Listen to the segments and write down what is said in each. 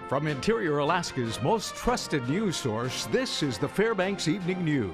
From Interior Alaska's most trusted news source, this is the Fbx Evening News.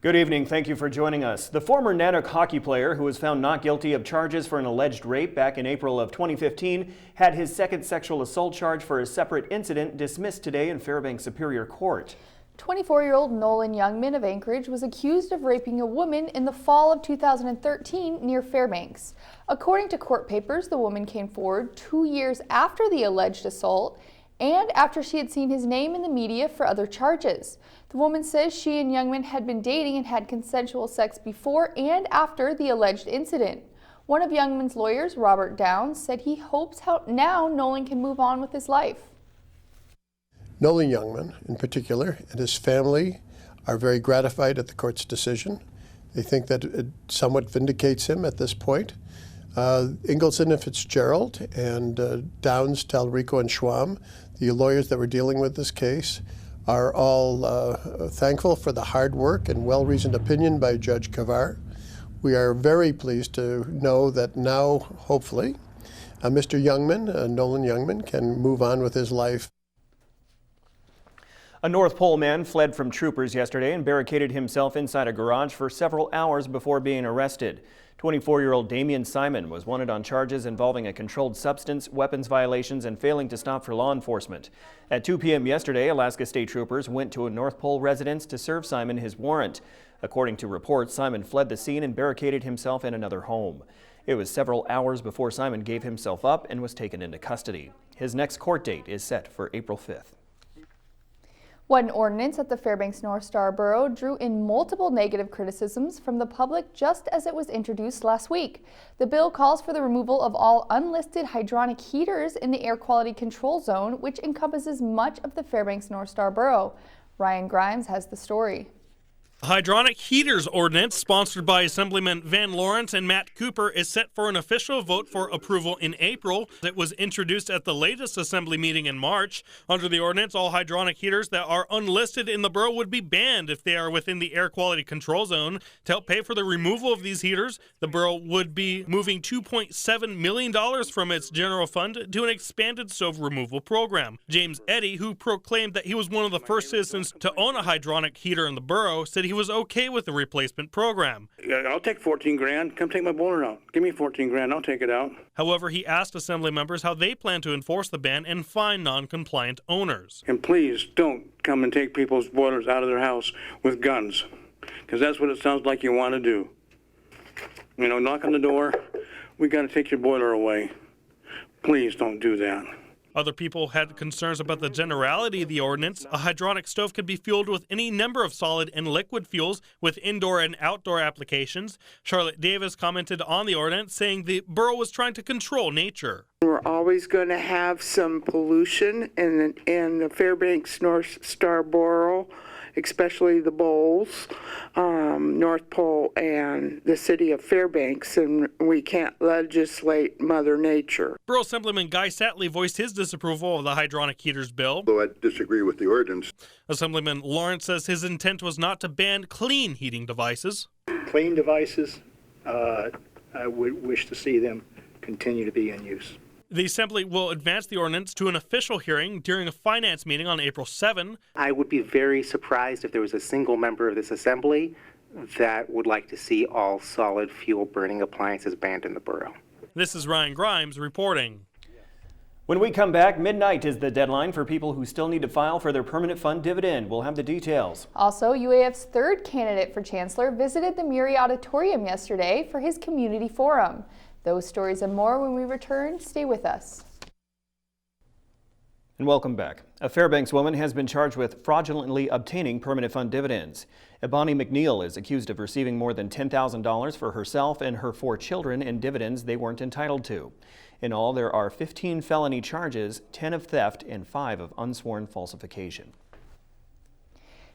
Good evening. Thank you for joining us. The former Nanook hockey player who was found not guilty of charges for an alleged rape back in April of 2015 had his second sexual assault charge for a separate incident dismissed today in Fairbanks Superior Court. 24-year-old Nolan Youngman of Anchorage was accused of raping a woman in the fall of 2013 near Fairbanks. According to court papers, the woman came forward 2 years after the alleged assault and after she had seen his name in the media for other charges. The woman says she and Youngman had been dating and had consensual sex before and after the alleged incident. One of Youngman's lawyers, Robert Downs, said he hopes now Nolan can move on with his life. Nolan Youngman, in particular, and his family are very gratified at the court's decision. They think that it somewhat vindicates him at this point. Ingleson and Fitzgerald and Downs, Talrico, and Schwam, the lawyers that were dealing with this case, are all thankful for the hard work and well-reasoned opinion by Judge Kavar. We are very pleased to know that now, hopefully, Mr. Youngman, Nolan Youngman, can move on with his life. A North Pole man fled from troopers yesterday and barricaded himself inside a garage for several hours before being arrested. 24-year-old Damian Simon was wanted on charges involving a controlled substance, weapons violations, and failing to stop for law enforcement. At 2 p.m. yesterday, Alaska State Troopers went to a North Pole residence to serve Simon his warrant. According to reports, Simon fled the scene and barricaded himself in another home. It was several hours before Simon gave himself up and was taken into custody. His next court date is set for April 5th. One ordinance at the Fairbanks North Star Borough drew in multiple negative criticisms from the public just as it was introduced last week. The bill calls for the removal of all unlisted hydronic heaters in the air quality control zone, which encompasses much of the Fairbanks North Star Borough. Ryan Grimes has the story. The hydronic heaters ordinance, sponsored by Assemblyman Van Lawrence and Matt Cooper, is set for an official vote for approval in April. It was introduced at the latest Assembly meeting in March. Under the ordinance, all hydronic heaters that are unlisted in the borough would be banned if they are within the air quality control zone. To help pay for the removal of these heaters, the borough would be moving $2.7 million from its general fund to an expanded stove removal program. James Eddy, who proclaimed that he was one of the first citizens to own a hydronic heater in the borough, said he was okay with the replacement program. I'll take 14 grand. Come take my boiler out. Give me 14 grand. I'll take it out. However, he asked Assembly members how they plan to enforce the ban and fine non-compliant owners. And please don't come and take people's boilers out of their house with guns, because that's what it sounds like you want to do. You know, knock on the door. We got to take your boiler away. Please don't do that. Other people had concerns about the generality of the ordinance. A hydronic stove could be fueled with any number of solid and liquid fuels with indoor and outdoor applications. Charlotte Davis commented on the ordinance, saying the borough was trying to control nature. We're always going to have some pollution in the Fairbanks North Star Borough, especially the bowls, North Pole, and the city of Fairbanks, and we can't legislate Mother Nature. Borough Assemblyman Guy Satley voiced his disapproval of the hydronic heaters bill. Though I disagree with the ordinance. Assemblyman Lawrence says his intent was not to ban clean heating devices. Clean devices, I would wish to see them continue to be in use. The Assembly will advance the ordinance to an official hearing during a finance meeting on April 7. I would be very surprised if there was a single member of this Assembly that would like to see all solid fuel burning appliances banned in the borough. This is Ryan Grimes reporting. When we come back, midnight is the deadline for people who still need to file for their permanent fund dividend. We'll have the details. Also, UAF's third candidate for chancellor visited the Murray Auditorium yesterday for his community forum. Those stories and more when we return. Stay with us. And welcome back. A Fairbanks woman has been charged with fraudulently obtaining permanent fund dividends. Bonnie McNeil is accused of receiving more than $10,000 for herself and her 4 children in dividends they weren't entitled to. In all, there are 15 felony charges, 10 of theft and 5 of unsworn falsification.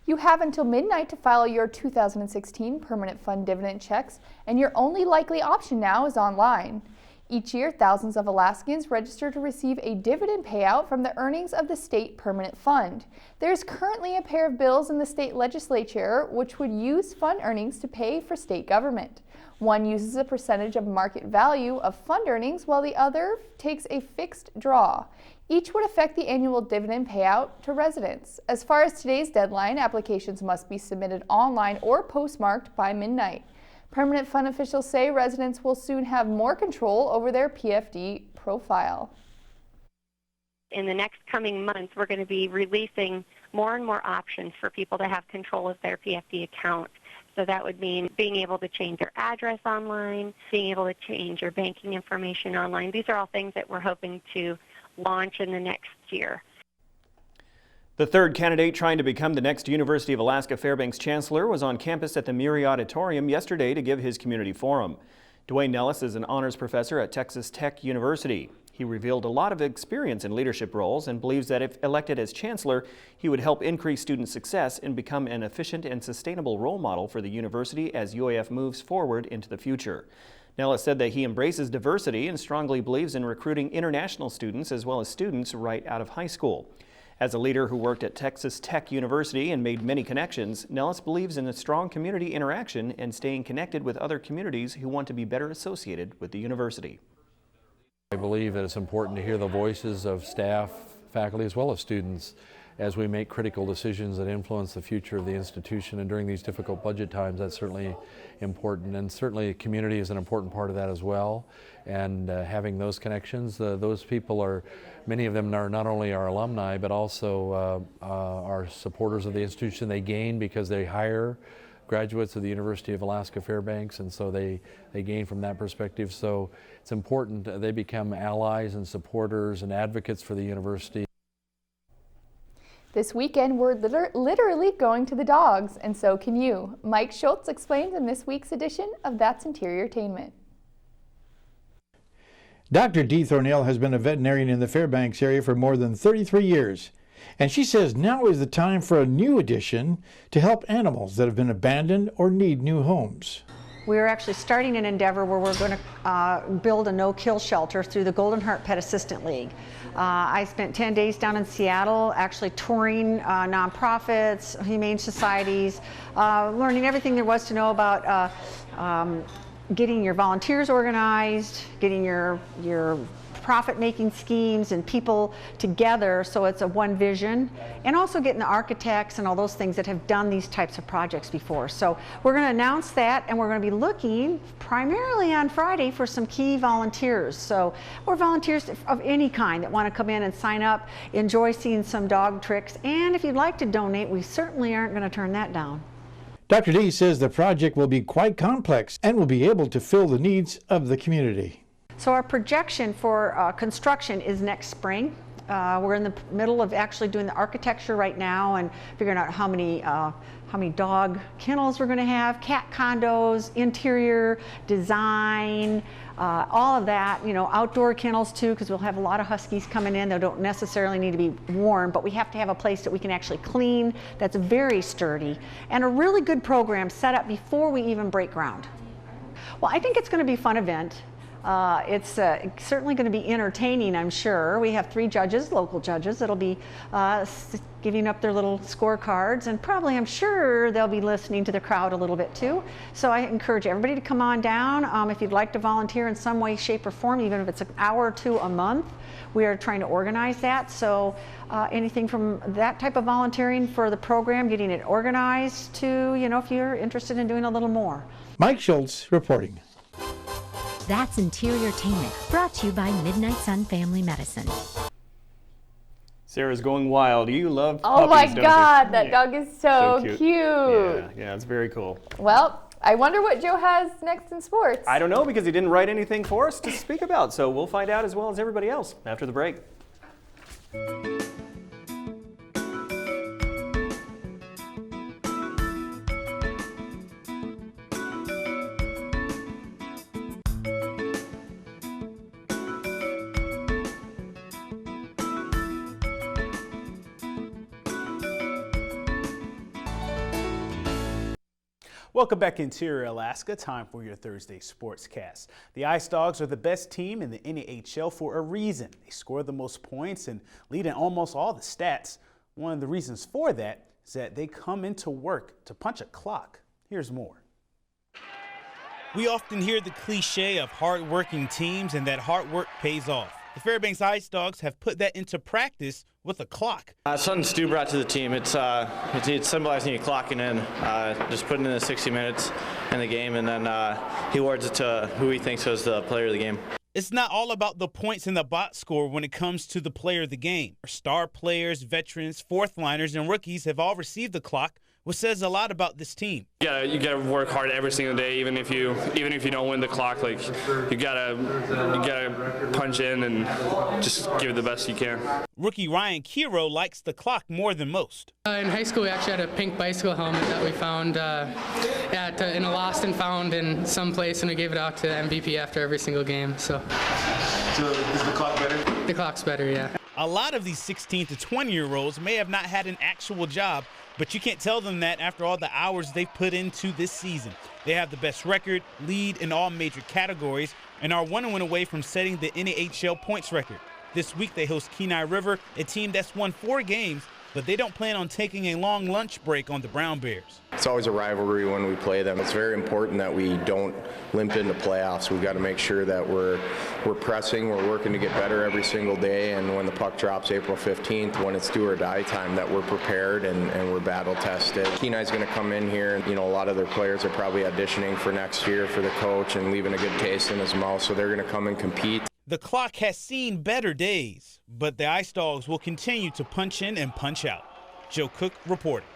You have until midnight to file your 2016 permanent fund dividend checks, and your only likely option now is online. Each year, thousands of Alaskans register to receive a dividend payout from the earnings of the state permanent fund. There's currently a pair of bills in the state legislature which would use fund earnings to pay for state government. One uses a percentage of market value of fund earnings, while the other takes a fixed draw. Each would affect the annual dividend payout to residents. As far as today's deadline, applications must be submitted online or postmarked by midnight. Permanent fund officials say residents will soon have more control over their PFD profile. In the next coming months, we're going to be releasing more and more options for people to have control of their PFD account. So that would mean being able to change their address online, being able to change your banking information online. These are all things that we're hoping to launch in the next year. The third candidate trying to become the next University of Alaska Fairbanks Chancellor was on campus at the Murray Auditorium yesterday to give his community forum. Dwayne Nellis is an honors professor at Texas Tech University. He revealed a lot of experience in leadership roles and believes that if elected as chancellor, he would help increase student success and become an efficient and sustainable role model for the university as UAF moves forward into the future. Nellis said that he embraces diversity and strongly believes in recruiting international students as well as students right out of high school. As a leader who worked at Texas Tech University and made many connections, Nellis believes in a strong community interaction and staying connected with other communities who want to be better associated with the university. I believe that it's important to hear the voices of staff, faculty, as well as students as we make critical decisions that influence the future of the institution. And during these difficult budget times, that's certainly important. And certainly community is an important part of that as well. And having those connections, those people are, many of them are not only our alumni, but also are supporters of the institution. They gain because they hire graduates of the University of Alaska Fairbanks, and so they gain from that perspective. So it's important that they become allies and supporters and advocates for the university. This weekend, we're literally going to the dogs, and so can you. Mike Schultz explains in this week's edition of That's Interiortainment. Dr. Dee Thornell has been a veterinarian in the Fairbanks area for more than 33 years. And she says now is the time for a new addition to help animals that have been abandoned or need new homes. We're actually starting an endeavor where we're going to build a no-kill shelter through the Golden Heart Pet Assistant League. I spent 10 days down in Seattle actually touring nonprofits, humane societies, learning everything there was to know about getting your volunteers organized, getting your profit-making schemes and people together so it's a one vision, and also getting the architects and all those things that have done these types of projects before. So we're going to announce that, and we're going to be looking primarily on Friday for some key volunteers. So, or volunteers of any kind that want to come in and sign up, enjoy seeing some dog tricks, and if you'd like to donate, we certainly aren't going to turn that down. Dr. Dee says the project will be quite complex and will be able to fill the needs of the community. So our projection for construction is next spring. We're in the middle of actually doing the architecture right now and figuring out how many dog kennels we're going to have, cat condos, interior design, all of that, you know, outdoor kennels too, because we'll have a lot of huskies coming in. They don't necessarily need to be warm, but we have to have a place that we can actually clean that's very sturdy, and a really good program set up before we even break ground. Well, I think it's going to be a fun event. It's certainly going to be entertaining, I'm sure. We have 3 judges, local judges, that'll be giving up their little scorecards, and probably, I'm sure, they'll be listening to the crowd a little bit too. So I encourage everybody to come on down. If you'd like to volunteer in some way, shape, or form, even if it's an hour or 2 a month, we are trying to organize that. So anything from that type of volunteering for the program, getting it organized, to, you know, if you're interested in doing a little more. Mike Schultz reporting. That's Interiortainment, brought to you by Midnight Sun Family Medicine. Sarah's going wild. You love puppies, oh my God, that dog is so cute. Yeah, it's very cool. Well, I wonder what Joe has next in sports. I don't know, because he didn't write anything for us to speak about, so we'll find out as well as everybody else after the break. Welcome back, Interior Alaska. Time for your Thursday Sportscast. The Ice Dogs are the best team in the NAHL for a reason. They score the most points and lead in almost all the stats. One of the reasons for that is that they come into work to punch a clock. Here's more. We often hear the cliche of hard-working teams and that hard work pays off. The Fairbanks Ice Dogs have put that into practice with a clock. Something Stu brought to the team. It's symbolizing you clocking in, just putting in the 60 minutes in the game, and then he awards it to who he thinks was the player of the game. It's not all about the points in the box score when it comes to the player of the game. Star players, veterans, fourth liners, and rookies have all received the clock, which says a lot about this team. You gotta work hard every single day, even if you don't win the clock. Like you gotta punch in and just give it the best you can. Rookie Ryan Kiro likes the clock more than most. In high school, we actually had a pink bicycle helmet that we found in a lost and found in some place, and we gave it out to the MVP after every single game. So is the clock better? The clock's better, yeah. A lot of these 16 to 20-year-olds may have not had an actual job, but you can't tell them that after all the hours they've put into this season. They have the best record, lead in all major categories, and are 1 win away from setting the NAHL points record. This week they host Kenai River, a team that's won 4 games, but they don't plan on taking a long lunch break on the Brown Bears. It's always a rivalry when we play them. It's very important that we don't limp into playoffs. We've got to make sure that we're pressing, we're working to get better every single day, and when the puck drops April 15th, when it's do or die time, that we're prepared and we're battle tested. Kenai's going to come in here, and a lot of their players are probably auditioning for next year for the coach and leaving a good taste in his mouth, so they're going to come and compete. The clock has seen better days, but the Ice Dogs will continue to punch in and punch out. Joe Cook reporting.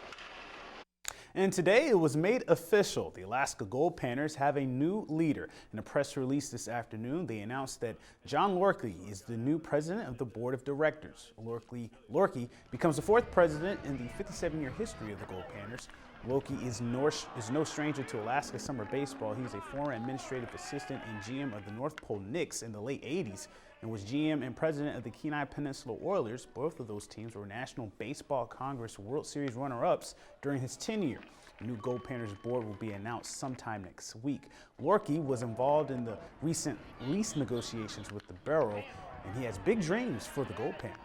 And today it was made official. The Alaska Gold Panthers have a new leader. In a press release this afternoon, they announced that John Lorkie is the new president of the board of directors. Lorkie becomes the 4th president in the 57-year history of the Gold Panthers. Lorkie is no stranger to Alaska summer baseball. He was a former administrative assistant and GM of the North Pole Knicks in the late 80s and was GM and president of the Kenai Peninsula Oilers. Both of those teams were National Baseball Congress World Series runner-ups during his tenure. The new Gold Panthers board will be announced sometime next week. Lorkie was involved in the recent lease negotiations with the Borough, and he has big dreams for the Gold Panthers.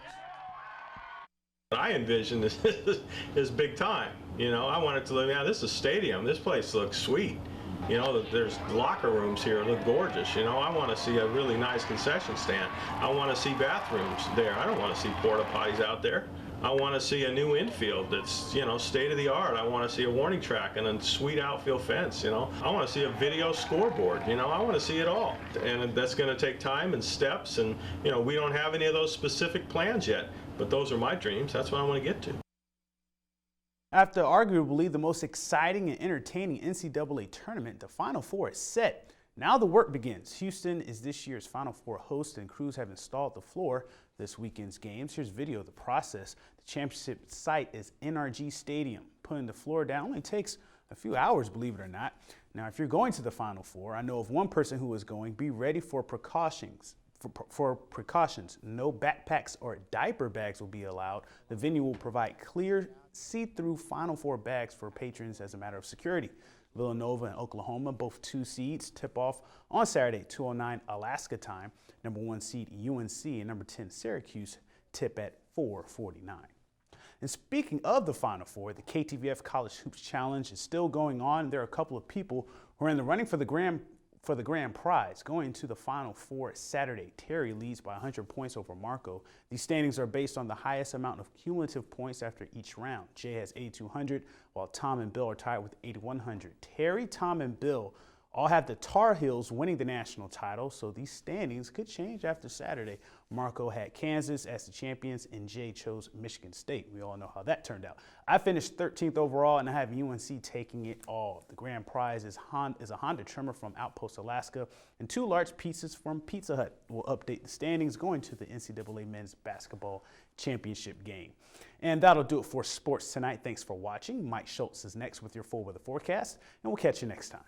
What I envision is big time. I want it to look, this is a stadium. This place looks sweet. There's locker rooms here, look gorgeous. I want to see a really nice concession stand. I want to see bathrooms there. I don't want to see porta potties out there. I want to see a new infield that's, state of the art. I want to see a warning track and a sweet outfield fence, I want to see a video scoreboard, I want to see it all. And that's going to take time and steps, and, we don't have any of those specific plans yet, but those are my dreams. That's what I want to get to. After arguably the most exciting and entertaining NCAA tournament, the Final Four is set. Now the work begins. Houston is this year's Final Four host, and crews have installed the floor this weekend's games. Here's video of the process. The championship site is NRG Stadium. Putting the floor down only takes a few hours, believe it or not. Now, if you're going to the Final Four, I know of one person who is going. Be ready for precautions. No backpacks or diaper bags will be allowed. The venue will provide clear, see-through Final Four bags for patrons as a matter of security. Villanova and Oklahoma, both 2 seeds, tip off on Saturday, 2:09 Alaska time. Number 1 seed UNC and number 10 Syracuse tip at 4:49. And speaking of the Final Four, the KTVF College Hoops Challenge is still going on. There are a couple of people who are in the running for the grand prize going to the Final Four Saturday. Terry leads by 100 points over Marco. These standings are based on the highest amount of cumulative points after each round. Jay has 8,200, while Tom and Bill are tied with 8,100. Terry, Tom, and Bill all have the Tar Heels winning the national title, so these standings could change after Saturday. Marco had Kansas as the champions, and Jay chose Michigan State. We all know how that turned out. I finished 13th overall, and I have UNC taking it all. The grand prize is a Honda trimmer from Outpost, Alaska, and 2 large pizzas from Pizza Hut. We'll update the standings going to the NCAA Men's Basketball Championship game. And that'll do it for sports tonight. Thanks for watching. Mike Schultz is next with your full weather forecast, and we'll catch you next time.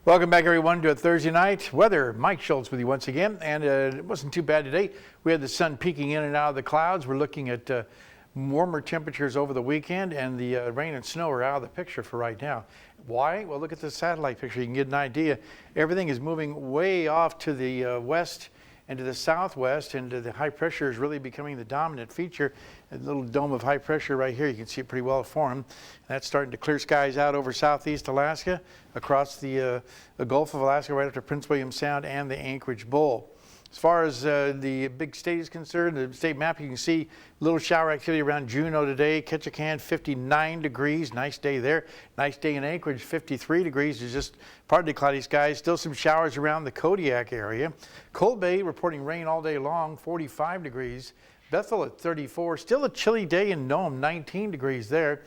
Welcome back, everyone, to a Thursday night weather. Mike Schultz with you once again, and it wasn't too bad today. We had the sun peeking in and out of the clouds. We're looking at warmer temperatures over the weekend, and the rain and snow are out of the picture for right now. Why? Well, look at the satellite picture. You can get an idea. Everything is moving way off to the west and to the southwest, and the high pressure is really becoming the dominant feature. A little dome of high pressure right here. You can see it pretty well formed. That's starting to clear skies out over southeast Alaska, across the Gulf of Alaska, right up to Prince William Sound and the Anchorage Bowl. As far as the big state is concerned, the state map, you can see a little shower activity around Juneau today. Ketchikan, 59 degrees. Nice day there. Nice day in Anchorage, 53 degrees. There's just partly cloudy skies. Still some showers around the Kodiak area. Cold Bay reporting rain all day long, 45 degrees. Bethel at 34. Still a chilly day in Nome, 19 degrees there.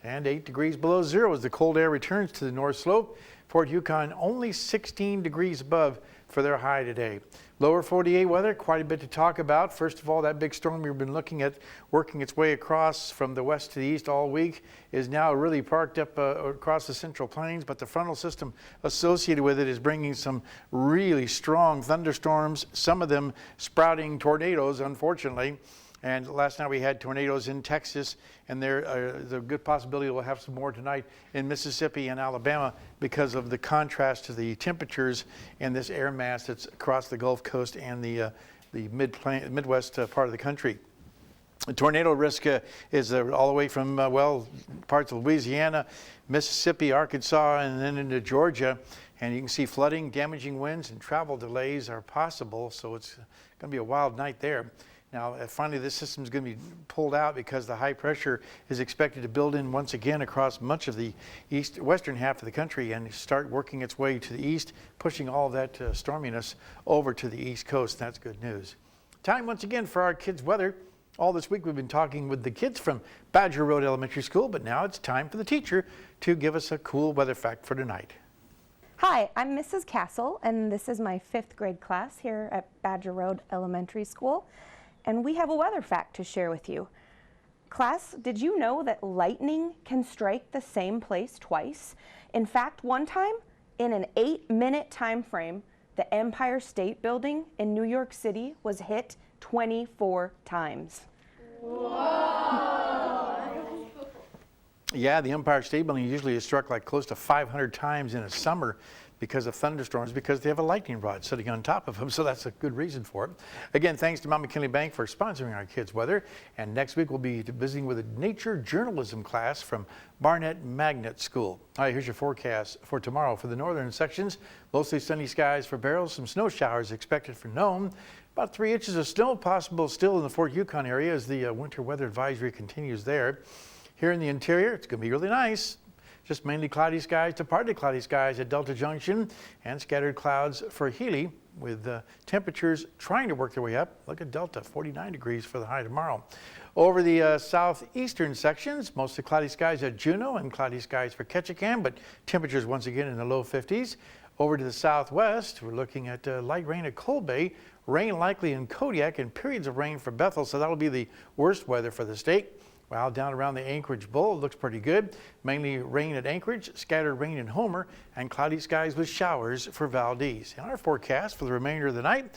And 8 degrees below zero as the cold air returns to the North Slope. Fort Yukon only 16 degrees above for their high today. Lower 48 weather, quite a bit to talk about. First of all, that big storm we've been looking at working its way across from the west to the east all week is now really parked up across the Central Plains, but the frontal system associated with it is bringing some really strong thunderstorms, some of them sprouting tornadoes, unfortunately. And last night we had tornadoes in Texas, and there's a good possibility we'll have some more tonight in Mississippi and Alabama because of the contrast to the temperatures and this air mass that's across the Gulf Coast and the Midwest part of the country. The tornado risk is all the way from, parts of Louisiana, Mississippi, Arkansas, and then into Georgia. And you can see flooding, damaging winds, and travel delays are possible, so it's going to be a wild night there. Now, finally, this system is going to be pulled out because the high pressure is expected to build in once again across much of the western half of the country and start working its way to the east, pushing all that storminess over to the east coast. That's good news. Time once again for our kids' weather. All this week we've been talking with the kids from Badger Road Elementary School, but now it's time for the teacher to give us a cool weather fact for tonight. Hi, I'm Mrs. CASSEL, and this is my 5th grade class here at Badger Road Elementary School. And we have a weather fact to share with you. Class, did you know that lightning can strike the same place twice? In fact, one time, in an 8-minute time frame, the Empire State Building in New York City was hit 24 times. Whoa. Yeah, the Empire State Building usually is struck like close to 500 times in a summer because of thunderstorms, because they have a lightning rod sitting on top of them, so that's a good reason for it. Again, thanks to Mount McKinley Bank for sponsoring our kids' weather, and next week we'll be visiting with a nature journalism class from Barnett Magnet School. All right, here's your forecast for tomorrow. For the northern sections, mostly sunny skies for Barrows, some snow showers expected for Nome. About 3 inches of snow possible still in the Fort Yukon area as the winter weather advisory continues there. Here in the interior, it's going to be really nice. Just mainly cloudy skies to partly cloudy skies at Delta Junction and scattered clouds for Healy with temperatures trying to work their way up. Look at Delta, 49 degrees for the high tomorrow. Over the southeastern sections, mostly cloudy skies at Juneau and cloudy skies for Ketchikan, but temperatures once again in the low 50s. Over to the southwest, we're looking at light rain at Cold Bay, rain likely in Kodiak, and periods of rain for Bethel, so that'll be the worst weather for the state. Well, down around the Anchorage Bowl, it looks pretty good. Mainly rain at Anchorage, scattered rain in Homer, and cloudy skies with showers for Valdez. In our forecast for the remainder of the night,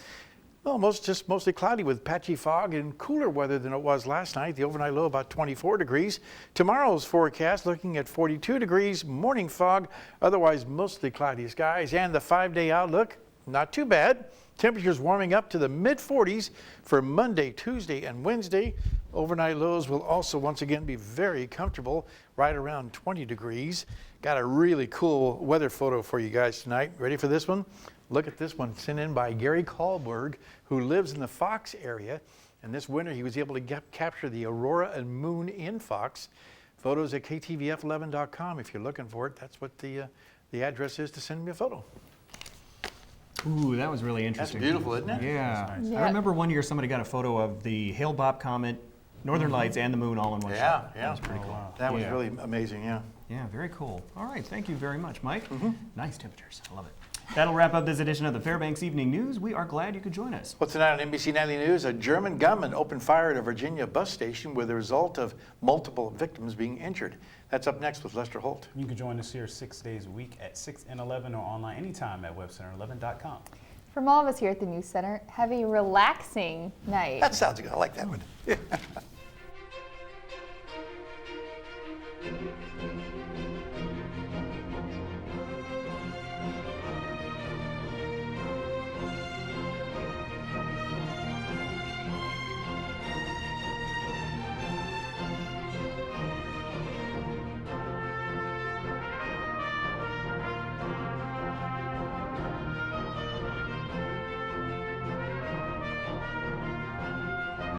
well, mostly cloudy with patchy fog and cooler weather than it was last night. The overnight low about 24 degrees. Tomorrow's forecast looking at 42 degrees, morning fog, otherwise mostly cloudy skies. And the 5-day outlook, not too bad. Temperatures warming up to the mid-40s for Monday, Tuesday, and Wednesday. Overnight lows will also once again be very comfortable, right around 20 degrees. Got a really cool weather photo for you guys tonight. Ready for this one? Look at this one sent in by Gary Kahlberg, who lives in the Fox area. And this winter he was able to capture the aurora and moon in Fox. Photos at ktvf11.com if you're looking for it. That's what the address is to send me a photo. Ooh, that was really interesting. That's beautiful, isn't it? Yeah. Nice. I remember one year somebody got a photo of the Hale-Bopp comet, Northern Lights, and the moon all in one shot. Yeah, that was pretty cool. Wow. That was really amazing, yeah. Yeah, very cool. All right, thank you very much, Mike. Nice temperatures, I love it. That'll wrap up this edition of the Fbx Evening News. We are glad you could join us. Well, tonight on NBC Nightly News, a German gunman opened fire at a Virginia bus station with the result of multiple victims being injured. That's up next with Lester Holt. You can join us here 6 days a week at 6 and 11 or online anytime at webcenter11.com. From all of us here at the News Center, have a relaxing night. That sounds good. I like that one.